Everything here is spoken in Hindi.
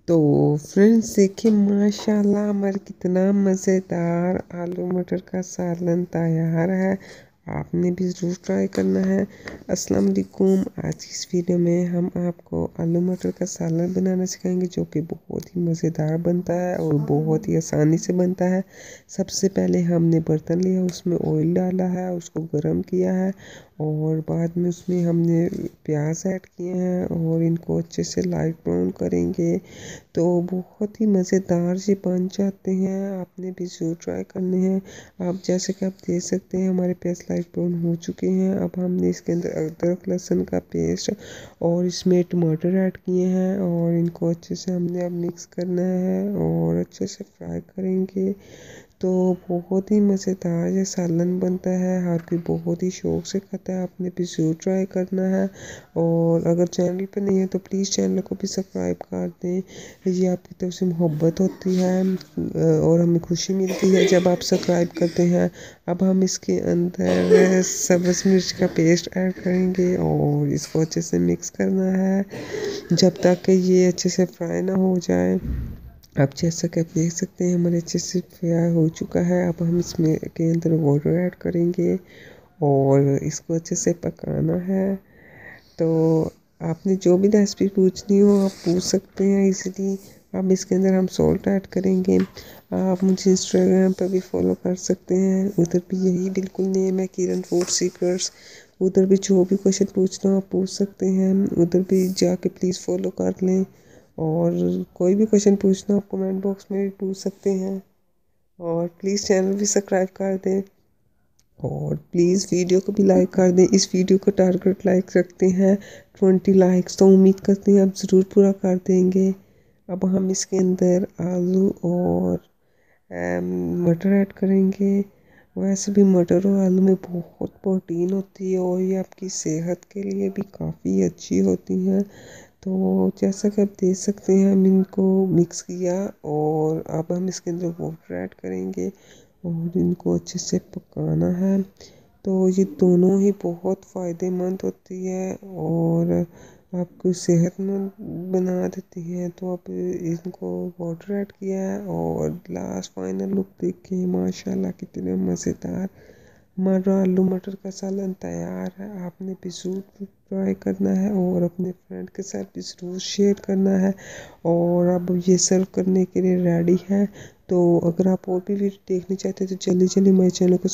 तो फ्रेंड्स देखिए माशाल्लाह हमारे कितना मज़ेदार आलू मटर का सालन तैयार है। आपने भी ज़रूर ट्राई करना है। अस्सलाम वालेकुम। आज की इस वीडियो में हम आपको आलू मटर का सालन बनाना सिखाएंगे जो कि बहुत ही मज़ेदार बनता है और बहुत ही आसानी से बनता है। सबसे पहले हमने बर्तन लिया, उसमें ऑयल डाला है, उसको गर्म किया है और बाद में उसमें हमने प्याज ऐड किए हैं और इनको अच्छे से लाइट ब्राउन करेंगे तो बहुत ही मज़ेदार से बन जाते हैं। आपने भी ज़रूर ट्राई करने हैं। आप जैसे कि आप देख सकते हैं हमारे प्याज लाइट ब्राउन हो चुके हैं। अब हमने इसके अंदर अदरक लहसुन का पेस्ट और इसमें टमाटर ऐड किए हैं और इनको अच्छे से हमने अब मिक्स करना है और अच्छे से फ्राई करेंगे। तो बहुत ही मज़ेदार ये सालन बनता है, हर कोई बहुत ही शौक़ से खाता है। आपने भी ज़रूर ट्राई करना है और अगर चैनल पर नहीं है तो प्लीज़ चैनल को भी सब्सक्राइब कर दें। ये आपकी तरफ से मोहब्बत होती है और हमें खुशी मिलती है जब आप सब्सक्राइब करते हैं। अब हम इसके अंदर सब्ज़ मिर्च का पेस्ट ऐड करेंगे और इसको अच्छे से मिक्स करना है जब तक कि ये अच्छे से फ्राई ना हो जाए। आप जैसा कि आप देख सकते हैं हमारे अच्छे से फ्राई हो चुका है। अब हम इसमें के अंदर वाटर ऐड करेंगे और इसको अच्छे से पकाना है। तो आपने जो भी रेसिपी पूछनी हो आप पूछ सकते हैं इजीली। अब इसके अंदर हम सॉल्ट ऐड करेंगे। आप मुझे इंस्टाग्राम पर भी फॉलो कर सकते हैं, उधर भी यही बिल्कुल नेम है किरण फूड सीकर्स। उधर भी जो भी क्वेश्चन पूछना हो आप पूछ सकते हैं, उधर भी जाके प्लीज़ फॉलो कर लें। और कोई भी क्वेश्चन पूछना हो आप कमेंट बॉक्स में भी पूछ सकते हैं और प्लीज़ चैनल भी सब्सक्राइब कर दें और प्लीज़ वीडियो को भी लाइक कर दें। इस वीडियो को टारगेट लाइक रखते हैं 20 लाइक्स, तो उम्मीद करते हैं आप ज़रूर पूरा कर देंगे। अब हम इसके अंदर आलू और मटर ऐड करेंगे। वैसे भी मटर और आलू में बहुत प्रोटीन होती है और ये आपकी सेहत के लिए भी काफ़ी अच्छी होती हैं। तो जैसा कि आप देख सकते हैं हम इनको मिक्स किया और अब हम इसके अंदर वाटर ऐड करेंगे और इनको अच्छे से पकाना है। तो ये दोनों ही बहुत फ़ायदेमंद होती है और आपको सेहतमंद बना देती हैं। तो अब इनको वाटर ऐड किया है और लास्ट फाइनल लुक देखिए माशाल्लाह कितने मज़ेदार हमारा आलू मटर का सालन तैयार है। आपने भी ज़रूर ट्राई करना है और अपने फ्रेंड के साथ भी ज़रूर शेयर करना है। और अब ये सर्व करने के लिए रेडी है। तो अगर आप और भी वीडियो देखना चाहते हैं तो जल्दी जल्दी मेरे चैनल को